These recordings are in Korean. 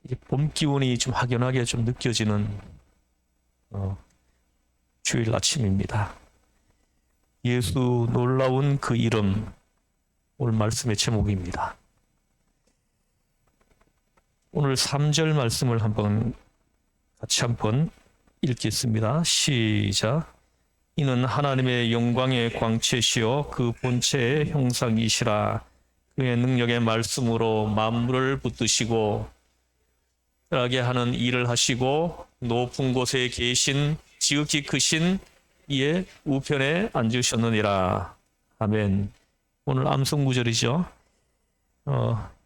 이제 봄 기운이 좀 확연하게 좀 느껴지는 주일 아침입니다. 예수 놀라운 그 이름, 오늘 말씀의 제목입니다. 오늘 3절 말씀을 같이 한번 읽겠습니다. 시작. 이는 하나님의 영광의 광채시요 그 본체의 형상이시라. 그의 능력의 말씀으로 만물을 붙드시고 편하게 하는 일을 하시고 높은 곳에 계신 지극히 크신 이의 우편에 앉으셨느니라. 아멘. 오늘 암송구절이죠.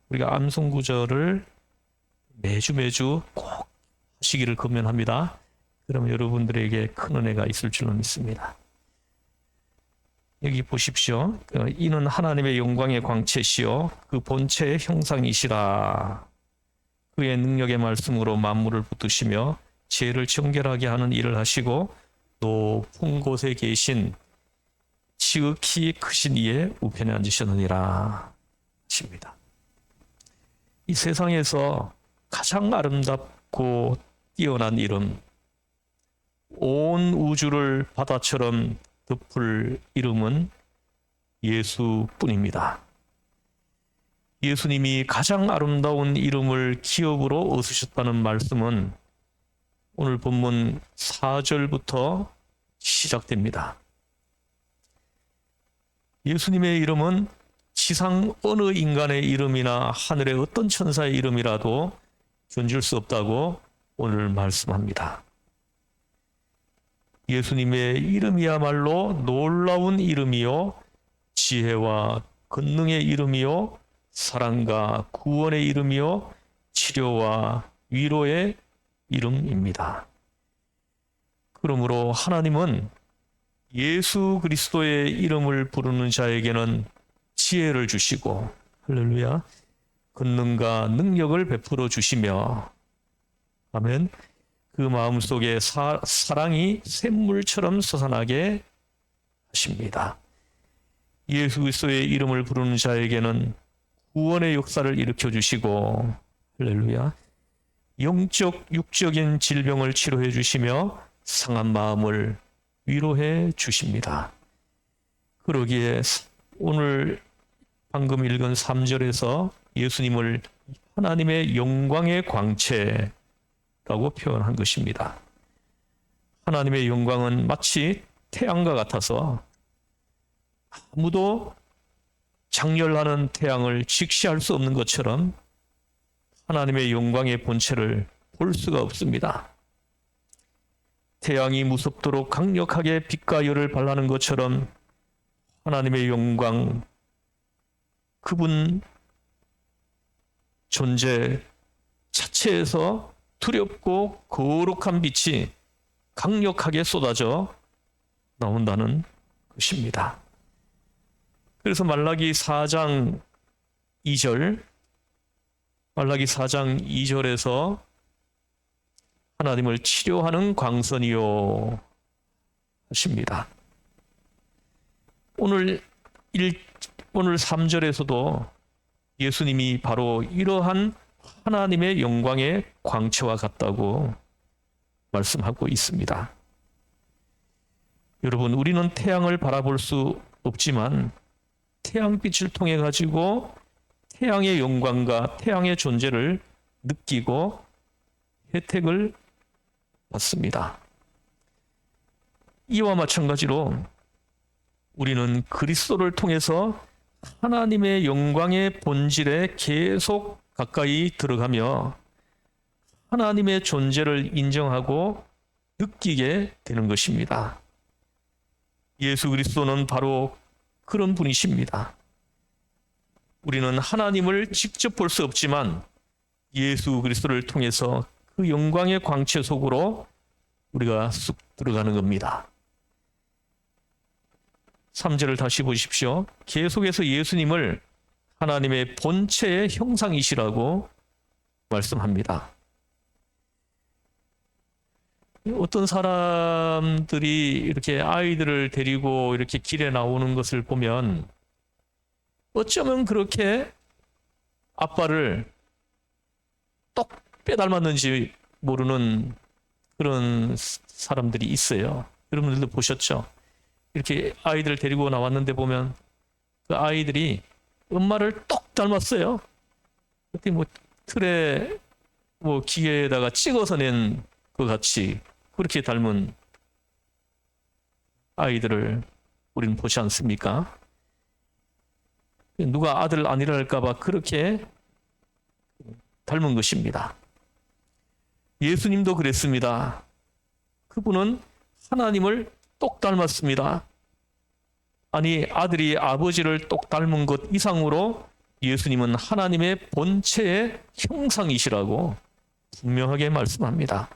우리가 암송구절을 매주 꼭 하시기를 권면합니다. 그러면 여러분들에게 큰 은혜가 있을 줄로 믿습니다. 여기 보십시오. 이는 하나님의 영광의 광채시요 그 본체의 형상이시라. 그의 능력의 말씀으로 만물을 붙드시며 죄를 정결하게 하는 일을 하시고 높은 곳에 계신 지극히 크신 이의 우편에 앉으셨느니라 하십니다. 이 세상에서 가장 아름답고 뛰어난 이름, 온 우주를 바다처럼 덮을 이름은 예수뿐입니다. 예수님이 가장 아름다운 이름을 기업으로 얻으셨다는 말씀은 오늘 본문 4절부터 시작됩니다. 예수님의 이름은 지상 어느 인간의 이름이나 하늘의 어떤 천사의 이름이라도 견줄 수 없다고 오늘 말씀합니다. 예수님의 이름이야말로 놀라운 이름이요 지혜와 권능의 이름이요 사랑과 구원의 이름이요 치료와 위로의 이름입니다. 그러므로 하나님은 예수 그리스도의 이름을 부르는 자에게는 지혜를 주시고 할렐루야 권능과 능력을 베풀어 주시며 아멘 그 마음속에 사랑이 샘물처럼 솟아나게 하십니다. 예수 그리스도의 이름을 부르는 자에게는 구원의 역사를 일으켜 주시고 할렐루야 영적 육적인 질병을 치료해 주시며 상한 마음을 위로해 주십니다. 그러기에 오늘 방금 읽은 3절에서 예수님을 하나님의 영광의 광채라고 표현한 것입니다. 하나님의 영광은 마치 태양과 같아서 아무도 장렬하는 태양을 직시할 수 없는 것처럼 하나님의 영광의 본체를 볼 수가 없습니다. 태양이 무섭도록 강력하게 빛과 열을 발하는 것처럼 하나님의 영광, 그분 존재 자체에서 두렵고 거룩한 빛이 강력하게 쏟아져 나온다는 것입니다. 그래서 말라기 4장 2절에서 하나님을 치료하는 광선이요 하십니다. 오늘 3절에서도 예수님이 바로 이러한 하나님의 영광의 광채와 같다고 말씀하고 있습니다. 여러분, 우리는 태양을 바라볼 수 없지만 태양빛을 통해 가지고 태양의 영광과 태양의 존재를 느끼고 혜택을 받습니다. 이와 마찬가지로 우리는 그리스도를 통해서 하나님의 영광의 본질에 계속 가까이 들어가며 하나님의 존재를 인정하고 느끼게 되는 것입니다. 예수 그리스도는 바로 그런 분이십니다. 우리는 하나님을 직접 볼 수 없지만 예수 그리스도를 통해서 그 영광의 광채 속으로 우리가 쑥 들어가는 겁니다. 3절을 다시 보십시오. 계속해서 예수님을 하나님의 본체의 형상이시라고 말씀합니다. 어떤 사람들이 이렇게 아이들을 데리고 이렇게 길에 나오는 것을 보면 어쩌면 그렇게 아빠를 빼닮았는지 모르는 그런 사람들이 있어요. 여러분들도 보셨죠? 이렇게 아이들 데리고 나왔는데 보면 그 아이들이 엄마를 똑 닮았어요. 어떻게 뭐 틀에 뭐 기계에다가 찍어서 낸 것 같이 그렇게 닮은 아이들을 우리는 보지 않습니까? 누가 아들 아니라 할까봐 그렇게 닮은 것입니다. 예수님도 그랬습니다. 그분은 하나님을 똑 닮았습니다. 아니, 아들이 아버지를 똑 닮은 것 이상으로 예수님은 하나님의 본체의 형상이시라고 분명하게 말씀합니다.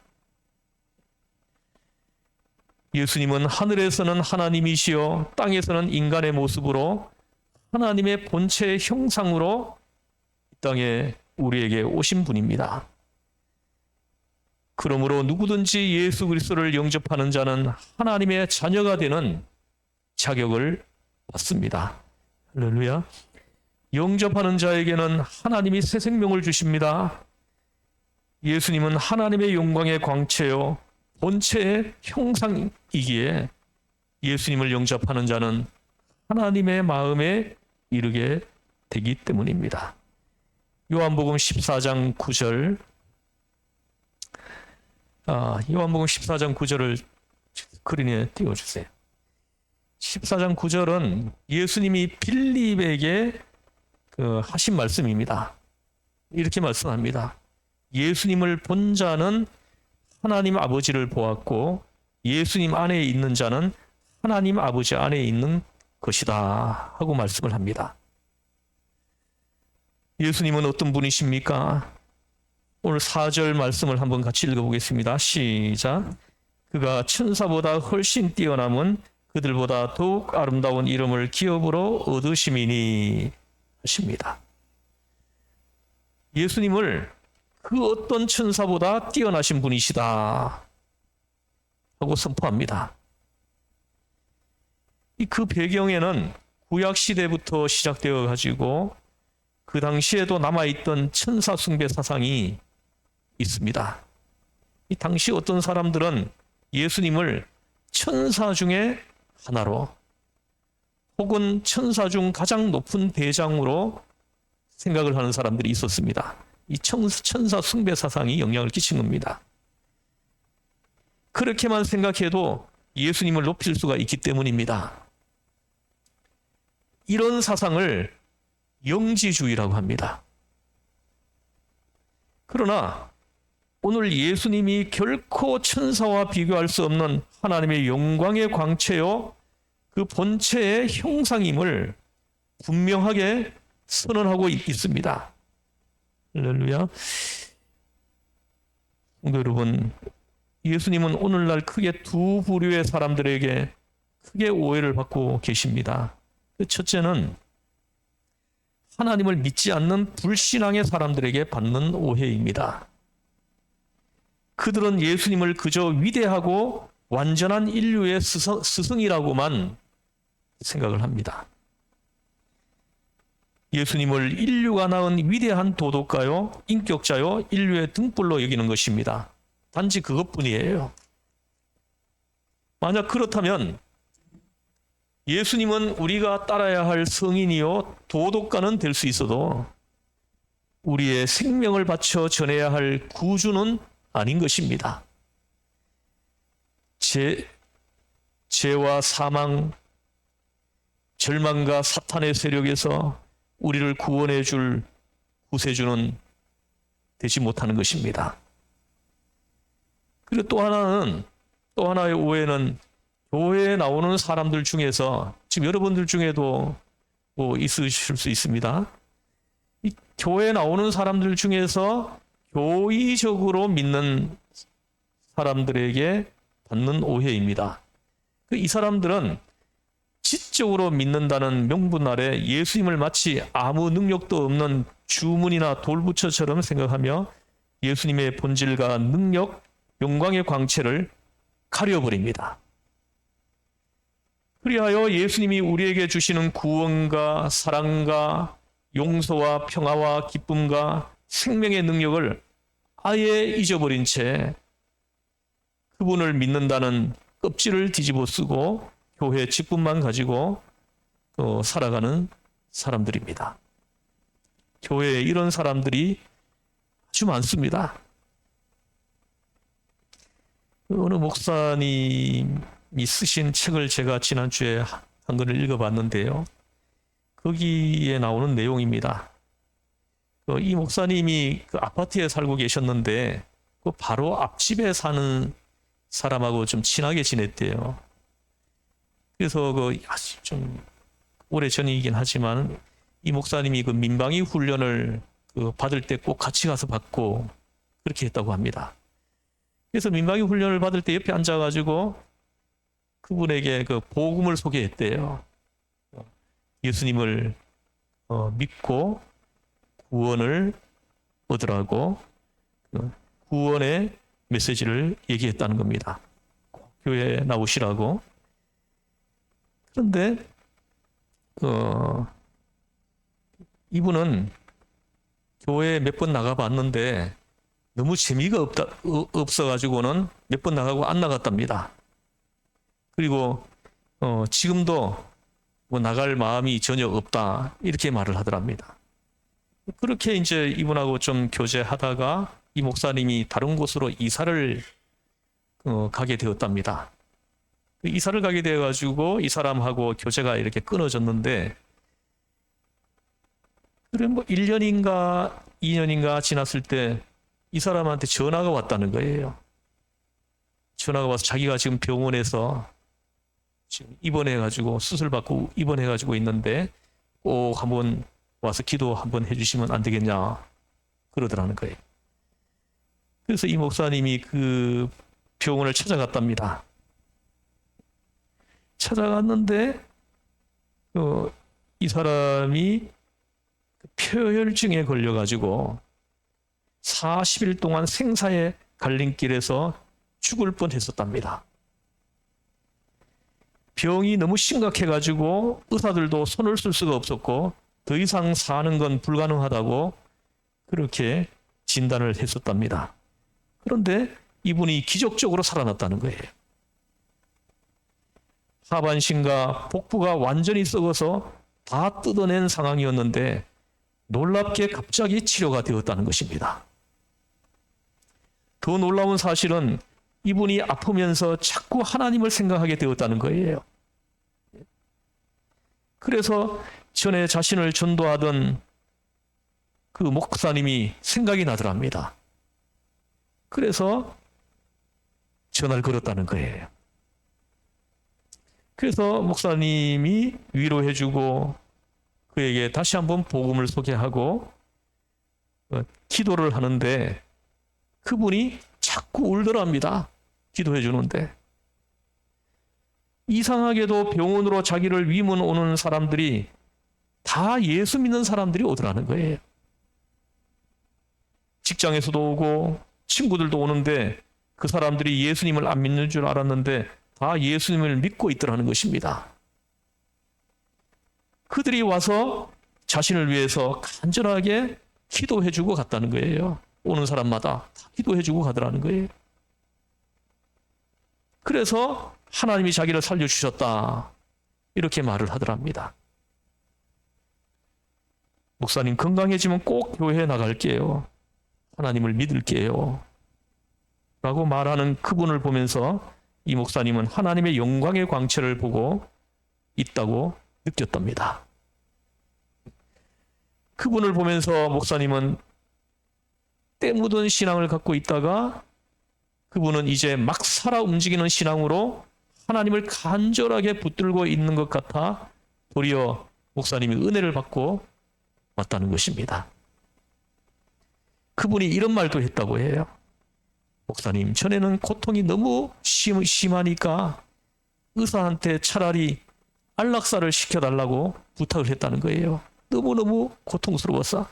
예수님은 하늘에서는 하나님이시요 땅에서는 인간의 모습으로 하나님의 본체의 형상으로 이 땅에 우리에게 오신 분입니다. 그러므로 누구든지 예수 그리스도를 영접하는 자는 하나님의 자녀가 되는 자격을 받습니다. 할렐루야. 영접하는 자에게는 하나님이 새 생명을 주십니다. 예수님은 하나님의 영광의 광채요 본체의 형상이기에 예수님을 영접하는 자는 하나님의 마음에 이르게 되기 때문입니다. 요한복음 14장 9절 요한복음 14장 9절을 스크린에 띄워주세요. 14장 9절은 예수님이 빌립에게 하신 말씀입니다. 이렇게 말씀합니다. 예수님을 본 자는 하나님 아버지를 보았고 예수님 안에 있는 자는 하나님 아버지 안에 있는 것이다 하고 말씀을 합니다. 예수님은 어떤 분이십니까? 오늘 4절 말씀을 한번 같이 읽어보겠습니다. 시작. 그가 천사보다 훨씬 뛰어남은 그들보다 더욱 아름다운 이름을 기업으로 얻으심이니 하십니다. 예수님을 그 어떤 천사보다 뛰어나신 분이시다 하고 선포합니다. 그 배경에는 구약 시대부터 시작되어 가지고 그 당시에도 남아있던 천사 숭배 사상이 있습니다. 이 당시 어떤 사람들은 예수님을 천사 중에 하나로 혹은 천사 중 가장 높은 대장으로 생각을 하는 사람들이 있었습니다. 이 천사 숭배 사상이 영향을 끼친 겁니다. 그렇게만 생각해도 예수님을 높일 수가 있기 때문입니다. 이런 사상을 영지주의라고 합니다. 그러나 오늘 예수님이 결코 천사와 비교할 수 없는 하나님의 영광의 광채요 그 본체의 형상임을 분명하게 선언하고 있습니다. 할렐루야. 성도 여러분, 예수님은 오늘날 크게 두 부류의 사람들에게 크게 오해를 받고 계십니다. 첫째는 하나님을 믿지 않는 불신앙의 사람들에게 받는 오해입니다. 그들은 예수님을 그저 위대하고 완전한 인류의 스승이라고만 생각을 합니다. 예수님을 인류가 낳은 위대한 도덕가요, 인격자요, 인류의 등불로 여기는 것입니다. 단지 그것뿐이에요. 만약 그렇다면 예수님은 우리가 따라야 할 성인이요, 도덕가는 될 수 있어도 우리의 생명을 바쳐 전해야 할 구주는 아닌 것입니다. 죄와 사망, 절망과 사탄의 세력에서 우리를 구원해 줄 구세주는 되지 못하는 것입니다. 그리고 또 하나의 오해는 교회에 나오는 사람들 중에서 지금 여러분들 중에도 뭐 있으실 수 있습니다. 이 교회에 나오는 사람들 중에서 교의적으로 믿는 사람들에게 받는 오해입니다. 이 사람들은 지적으로 믿는다는 명분 아래 예수님을 마치 아무 능력도 없는 주문이나 돌부처처럼 생각하며 예수님의 본질과 능력, 영광의 광채를 가려버립니다. 그리하여 예수님이 우리에게 주시는 구원과 사랑과 용서와 평화와 기쁨과 생명의 능력을 아예 잊어버린 채 그분을 믿는다는 껍질을 뒤집어 쓰고 교회 직분만 가지고 살아가는 사람들입니다. 교회에 이런 사람들이 아주 많습니다. 어느 목사님이 쓰신 책을 제가 지난주에 한 권을 읽어봤는데요. 거기에 나오는 내용입니다. 이 목사님이 그 아파트에 살고 계셨는데 그 바로 앞집에 사는 사람하고 좀 친하게 지냈대요. 그래서 아주 좀 오래 전이긴 하지만 이 목사님이 그 민방위 훈련을 받을 때 꼭 같이 가서 받고 그렇게 했다고 합니다. 그래서 민방위 훈련을 받을 때 옆에 앉아가지고 그분에게 그 복음을 소개했대요. 예수님을 믿고 구원을 얻으라고 구원의 메시지를 얘기했다는 겁니다. 교회에 나오시라고. 그런데 이분은 교회에 몇 번 나가봤는데 너무 재미가 없어가지고는 몇 번 나가고 안 나갔답니다. 그리고 지금도 뭐 나갈 마음이 전혀 없다 이렇게 말을 하더랍니다. 그렇게 이제 이분하고 좀 교제하다가 이 목사님이 다른 곳으로 이사를 가게 되었답니다. 이사를 가게 되어가지고 이 사람하고 교제가 이렇게 끊어졌는데 그래 뭐 1년인가 2년인가 지났을 때 이 사람한테 전화가 왔다는 거예요. 전화가 와서 자기가 지금 병원에서 지금 입원해가지고 수술받고 입원해가지고 있는데 꼭 한번 와서 기도 한번 해주시면 안 되겠냐 그러더라는 거예요. 그래서 이 목사님이 그 병원을 찾아갔답니다. 찾아갔는데 이 사람이 폐혈증에 걸려가지고 40일 동안 생사의 갈림길에서 죽을 뻔했었답니다. 병이 너무 심각해가지고 의사들도 손을 쓸 수가 없었고 더 이상 사는 건 불가능하다고 그렇게 진단을 했었답니다. 그런데 이분이 기적적으로 살아났다는 거예요. 하반신과 복부가 완전히 썩어서 다 뜯어낸 상황이었는데 놀랍게 갑자기 치료가 되었다는 것입니다. 더 놀라운 사실은 이분이 아프면서 자꾸 하나님을 생각하게 되었다는 거예요. 그래서 전에 자신을 전도하던 그 목사님이 생각이 나더랍니다. 그래서 전화를 걸었다는 거예요. 그래서 목사님이 위로해주고 그에게 다시 한번 복음을 소개하고 기도를 하는데 그분이 자꾸 울더랍니다. 기도해 주는데. 이상하게도 병원으로 자기를 위문 오는 사람들이 다 예수 믿는 사람들이 오더라는 거예요. 직장에서도 오고 친구들도 오는데 그 사람들이 예수님을 안 믿는 줄 알았는데 다 예수님을 믿고 있더라는 것입니다. 그들이 와서 자신을 위해서 간절하게 기도해 주고 갔다는 거예요. 오는 사람마다 다 기도해 주고 가더라는 거예요. 그래서 하나님이 자기를 살려주셨다 이렇게 말을 하더랍니다. 목사님 건강해지면 꼭 교회에 나갈게요. 하나님을 믿을게요. 라고 말하는 그분을 보면서 이 목사님은 하나님의 영광의 광채를 보고 있다고 느꼈답니다. 그분을 보면서 목사님은 때 묻은 신앙을 갖고 있다가 그분은 이제 막 살아 움직이는 신앙으로 하나님을 간절하게 붙들고 있는 것 같아 도리어 목사님이 은혜를 받고 왔다는 것입니다. 그분이 이런 말도 했다고 해요. 목사님, 전에는 고통이 너무 심하니까 의사한테 차라리 안락사를 시켜달라고 부탁을 했다는 거예요. 너무너무 고통스러워서.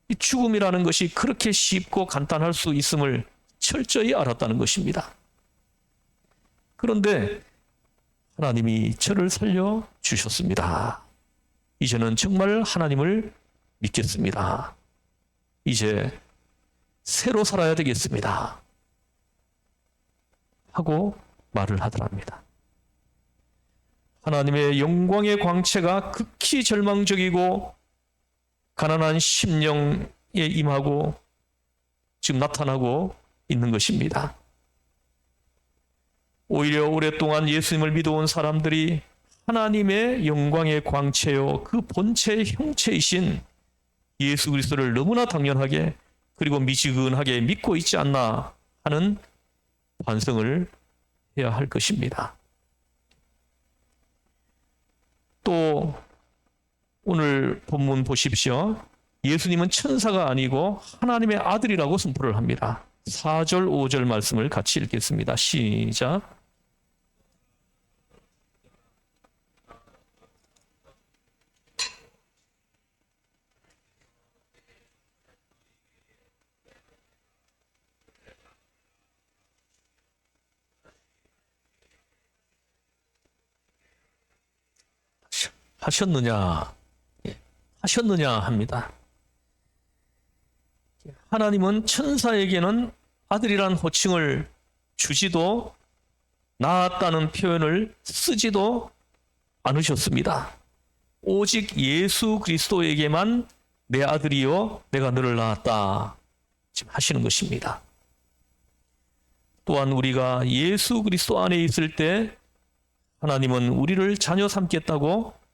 이 죽음이라는 것이 그렇게 쉽고 간단할 수 있음을 철저히 알았다는 것입니다. 그런데 하나님이 저를 살려주셨습니다. 이제는 정말 하나님을 믿겠습니다. 이제 새로 살아야 되겠습니다. 하고 말을 하더랍니다. 하나님의 영광의 광채가 극히 절망적이고 가난한 심령에 임하고 지금 나타나고 있는 것입니다. 오히려 오랫동안 예수님을 믿어온 사람들이 하나님의 영광의 광채요 그 본체의 형체이신 예수 그리스도를 너무나 당연하게 그리고 미지근하게 믿고 있지 않나 하는 반성을 해야 할 것입니다. 또 오늘 본문 보십시오. 예수님은 천사가 아니고 하나님의 아들이라고 선포를 합니다. 4절 5절 말씀을 같이 읽겠습니다. 시작. 하셨느냐 합니다. 하나님은 천사에게는 아들이란 호칭을 주지도 낳았다는 표현을 쓰지도 않으셨습니다. 오직 예수 그리스도에게만 내 아들이요 내가 너를 낳았다 지금 하시는 것입니다. 또한 우리가 예수 그리스도 안에 있을 때 하나님은 우리를 자녀 삼겠다고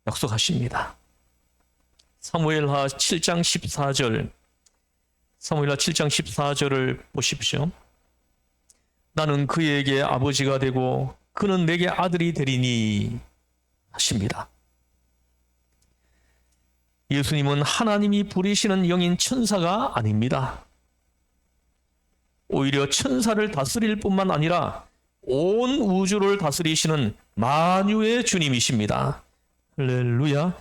약속하십니다. 사무엘하 7장 14절 사무엘하 7장 14절을 보십시오. 나는 그에게 아버지가 되고 그는 내게 아들이 되리니 하십니다. 예수님은 하나님이 부리시는 영인 천사가 아닙니다. 오히려 천사를 다스릴 뿐만 아니라 온 우주를 다스리시는 만유의 주님이십니다. 할렐루야.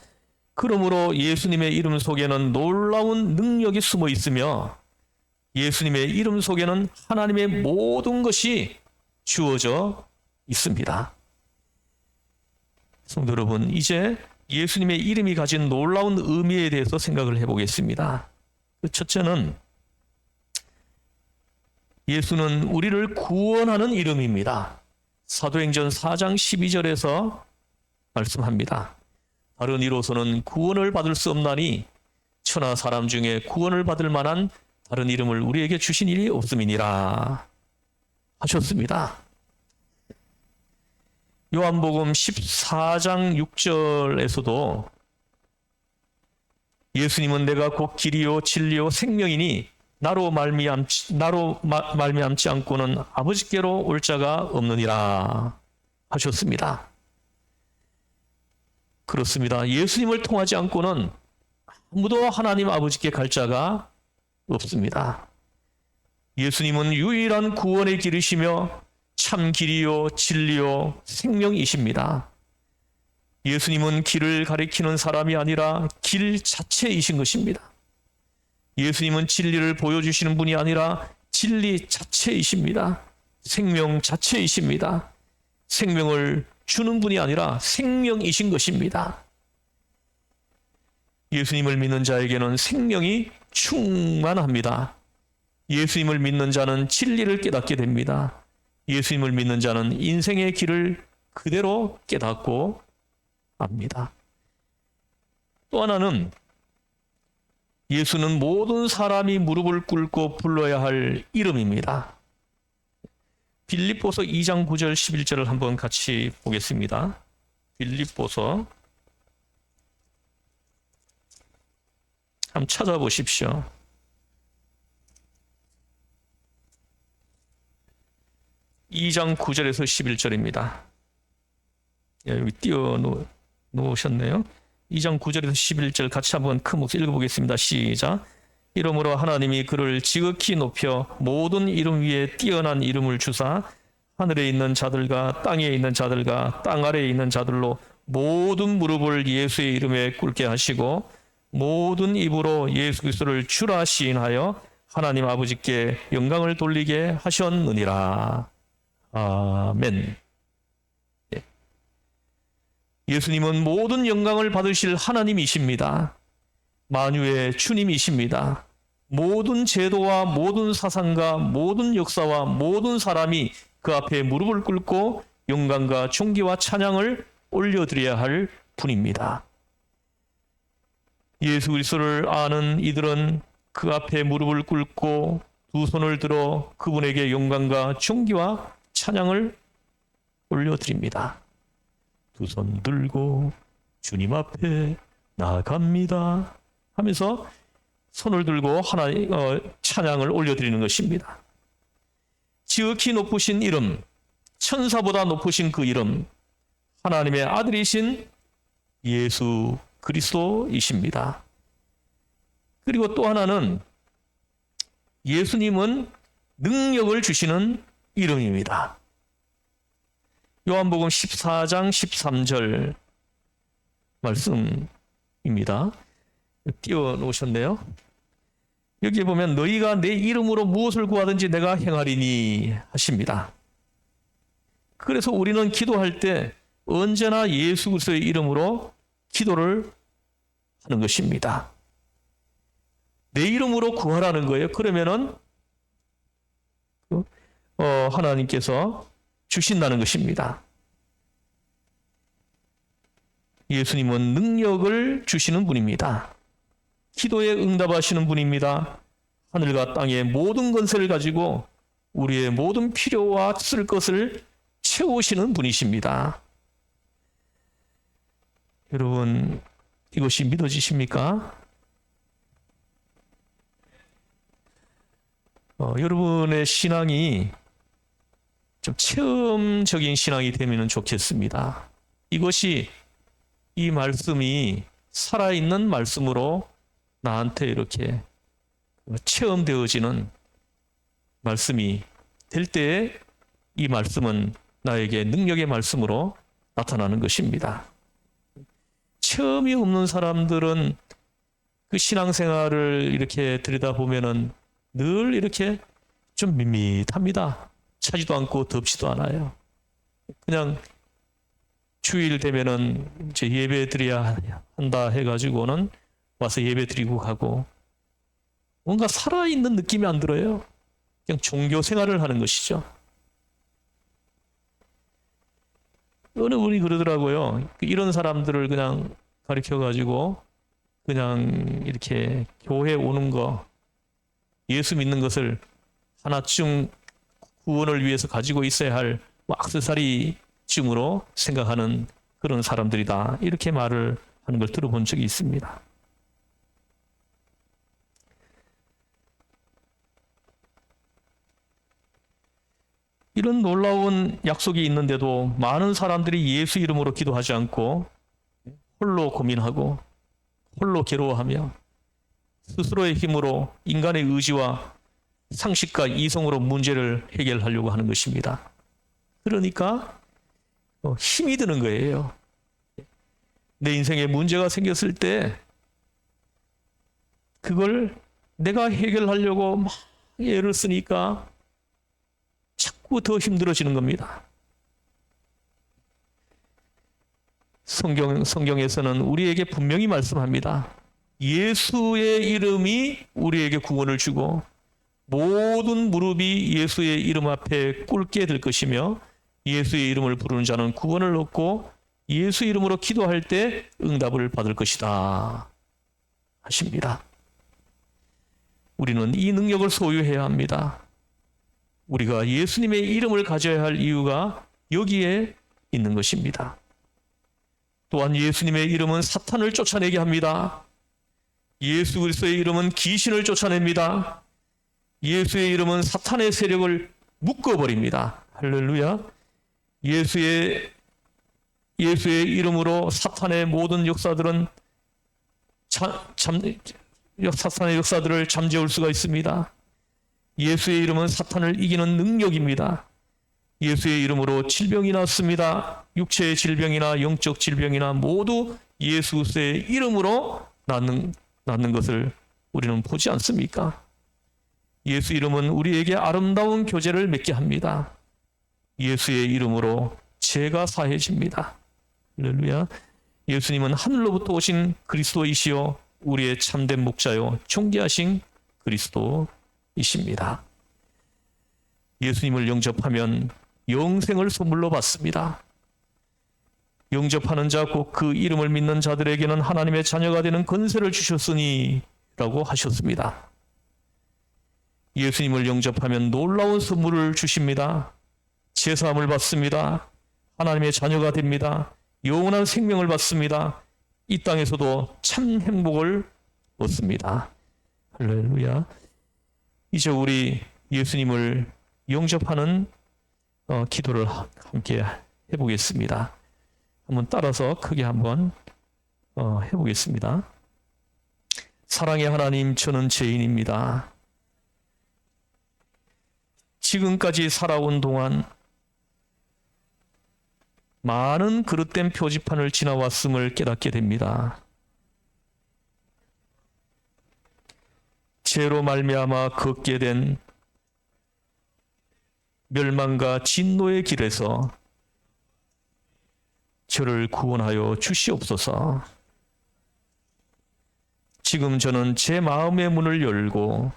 그러므로 예수님의 이름 속에는 놀라운 능력이 숨어 있으며 예수님의 이름 속에는 하나님의 모든 것이 주어져 있습니다. 성도 여러분, 이제 예수님의 이름이 가진 놀라운 의미에 대해서 생각을 해보겠습니다. 그 첫째는 예수는 우리를 구원하는 이름입니다. 사도행전 4장 12절에서 말씀합니다. 다른 이로서는 구원을 받을 수 없나니 천하 사람 중에 구원을 받을 만한 다른 이름을 우리에게 주신 일이 없음이니라 하셨습니다. 요한복음 14장 6절에서도 예수님은 내가 곧 길이요 진리요 생명이니 나로 말미암지 않고는 아버지께로 올 자가 없느니라 하셨습니다. 그렇습니다. 예수님을 통하지 않고는 아무도 하나님 아버지께 갈 자가 없습니다. 예수님은 유일한 구원의 길이시며 참 길이요 진리요 생명이십니다. 예수님은 길을 가리키는 사람이 아니라 길 자체이신 것입니다. 예수님은 진리를 보여주시는 분이 아니라 진리 자체이십니다. 생명 자체이십니다. 생명을 주는 분이 아니라 생명이신 것입니다. 예수님을 믿는 자에게는 생명이 충만합니다. 예수님을 믿는 자는 진리를 깨닫게 됩니다. 예수님을 믿는 자는 인생의 길을 그대로 깨닫고 압니다. 또 하나는 예수는 모든 사람이 무릎을 꿇고 불러야 할 이름입니다. 빌립보서 2장 9절 11절을 한번 같이 보겠습니다. 빌립보서 한번 찾아보십시오. (2장 9절에서 11절입니다) 여기 띄워 놓으셨네요. 2장 9절에서 11절 같이 한번 큰 목소리 읽어보겠습니다. 시작. 이러므로 하나님이 그를 지극히 높여 모든 이름 위에 뛰어난 이름을 주사 하늘에 있는 자들과 땅에 있는 자들과 땅 아래에 있는 자들로 모든 무릎을 예수의 이름에 꿇게 하시고 모든 입으로 예수 그리스도를 주라 시인하여 하나님 아버지께 영광을 돌리게 하셨느니라. 아멘. 예수님은 모든 영광을 받으실 하나님이십니다. 만유의 주님이십니다. 모든 제도와 모든 사상과 모든 역사와 모든 사람이 그 앞에 무릎을 꿇고 영광과 존귀와 찬양을 올려드려야 할 분입니다. 예수 그리스도를 아는 이들은 그 앞에 무릎을 꿇고 두 손을 들어 그분에게 영광과 존귀와 찬양을 올려드립니다. 두 손 들고 주님 앞에 나아갑니다 하면서 손을 들고 하나님 찬양을 올려드리는 것입니다. 지극히 높으신 이름, 천사보다 높으신 그 이름, 하나님의 아들이신 예수 그리스도이십니다. 그리고 또 하나는 예수님은 능력을 주시는 이름입니다. 요한복음 14장 13절 말씀입니다. 띄워놓으셨네요. 여기에 보면 너희가 내 이름으로 무엇을 구하든지 내가 행하리니 하십니다. 그래서 우리는 기도할 때 언제나 예수 그리스도의 이름으로 기도를 하는 것입니다. 내 이름으로 구하라는 거예요. 그러면은 하나님께서 주신다는 것입니다. 예수님은 능력을 주시는 분입니다. 기도에 응답하시는 분입니다. 하늘과 땅의 모든 권세를 가지고 우리의 모든 필요와 쓸 것을 채우시는 분이십니다. 여러분, 이것이 믿어지십니까? 여러분의 신앙이 좀 체험적인 신앙이 되면 좋겠습니다. 이 말씀이 살아있는 말씀으로 나한테 이렇게 체험되어지는 말씀이 될 때에 이 말씀은 나에게 능력의 말씀으로 나타나는 것입니다. 체험이 없는 사람들은 그 신앙생활을 이렇게 들여다보면은 늘 이렇게 좀 밋밋합니다. 차지도 않고 덥지도 않아요. 그냥 주일 되면은 이제 예배 드려야 한다 해가지고는 와서 예배 드리고 가고 뭔가 살아있는 느낌이 안 들어요. 그냥 종교 생활을 하는 것이죠. 어느 분이 그러더라고요. 이런 사람들을 그냥 가르쳐가지고 그냥 이렇게 교회 오는 거, 예수 믿는 것을 하나쯤 구원을 위해서 가지고 있어야 할 액세서리쯤으로 생각하는 그런 사람들이다. 이렇게 말을 하는 걸 들어본 적이 있습니다. 이런 놀라운 약속이 있는데도 많은 사람들이 예수 이름으로 기도하지 않고 홀로 고민하고 홀로 괴로워하며 스스로의 힘으로 인간의 의지와 상식과 이성으로 문제를 해결하려고 하는 것입니다. 그러니까 힘이 드는 거예요. 내 인생에 문제가 생겼을 때 그걸 내가 해결하려고 막 애를 쓰니까 자꾸 더 힘들어지는 겁니다. 성경에서는 우리에게 분명히 말씀합니다. 예수의 이름이 우리에게 구원을 주고 모든 무릎이 예수의 이름 앞에 꿇게 될 것이며 예수의 이름을 부르는 자는 구원을 얻고 예수 이름으로 기도할 때 응답을 받을 것이다 하십니다. 우리는 이 능력을 소유해야 합니다. 우리가 예수님의 이름을 가져야 할 이유가 여기에 있는 것입니다. 또한 예수님의 이름은 사탄을 쫓아내게 합니다. 예수 그리스도의 이름은 귀신을 쫓아냅니다. 예수의 이름은 사탄의 세력을 묶어버립니다. 할렐루야. 예수의 이름으로 사탄의 모든 역사들은 사탄의 역사들을 잠재울 수가 있습니다. 예수의 이름은 사탄을 이기는 능력입니다. 예수의 이름으로 질병이 났습니다. 육체의 질병이나 영적 질병이나 모두 예수 그리스도의 이름으로 낫는 것을 우리는 보지 않습니까? 예수 이름은 우리에게 아름다운 교제를 맺게 합니다. 예수의 이름으로 죄가 사해집니다. 할렐루야. 예수님은 하늘로부터 오신 그리스도이시요 우리의 참된 목자요 존귀하신 그리스도이십니다. 예수님을 영접하면 영생을 선물로 받습니다. 영접하는 자 곧 그 이름을 믿는 자들에게는 하나님의 자녀가 되는 권세를 주셨으니 라고 하셨습니다. 예수님을 영접하면 놀라운 선물을 주십니다. 제사함을 받습니다. 하나님의 자녀가 됩니다. 영원한 생명을 받습니다. 이 땅에서도 참 행복을 얻습니다. 할렐루야. 이제 우리 예수님을 영접하는 기도를 함께 해보겠습니다. 한번 따라서 크게 한번 해보겠습니다. 사랑의 하나님, 저는 죄인입니다. 지금까지 살아온 동안 많은 그릇된 표지판을 지나왔음을 깨닫게 됩니다. 죄로 말미암아 걷게 된 멸망과 진노의 길에서 저를 구원하여 주시옵소서. 지금 저는 제 마음의 문을 열고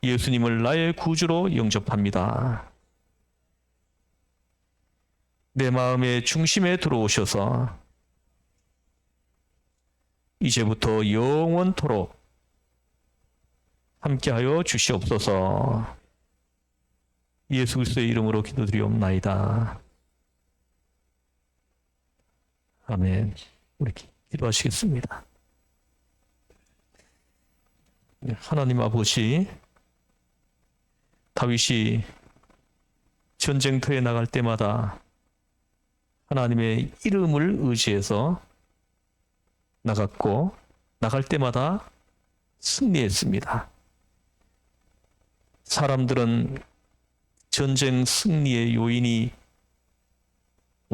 예수님을 나의 구주로 영접합니다. 내 마음의 중심에 들어오셔서 이제부터 영원토록 함께하여 주시옵소서. 예수 그리스도의 이름으로 기도드리옵나이다. 아멘. 우리 기도하시겠습니다. 하나님 아버지, 다윗이 전쟁터에 나갈 때마다 하나님의 이름을 의지해서 나갔고 나갈 때마다 승리했습니다. 사람들은 전쟁 승리의 요인이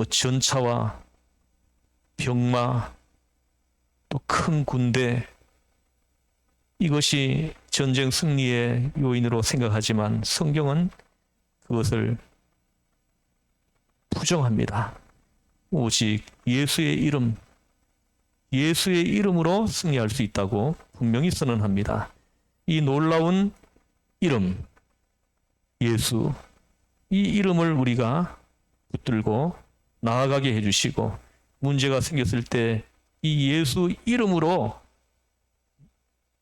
전차와 병마, 또 큰 군대, 이것이 전쟁 승리의 요인으로 생각하지만 성경은 그것을 부정합니다. 오직 예수의 이름, 예수의 이름으로 승리할 수 있다고 분명히 선언합니다. 이 놀라운 이름, 예수, 이 이름을 우리가 붙들고 나아가게 해주시고, 문제가 생겼을 때 이 예수 이름으로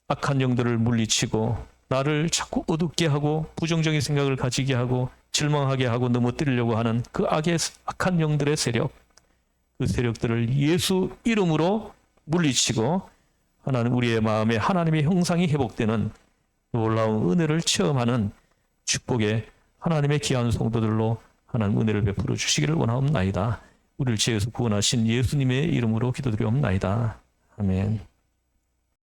악한 영들을 물리치고 나를 자꾸 어둡게 하고 부정적인 생각을 가지게 하고 절망하게 하고 넘어뜨리려고 하는 그 악한 영들의 세력, 그 세력들을 예수 이름으로 물리치고 하나님, 우리의 마음에 하나님의 형상이 회복되는 놀라운 은혜를 체험하는 축복의 하나님의 귀한 성도들로 하나님 은혜를 베풀어 주시기를 원하옵나이다. 우리를 죄에서 구원하신 예수님의 이름으로 기도드리옵나이다. 아멘.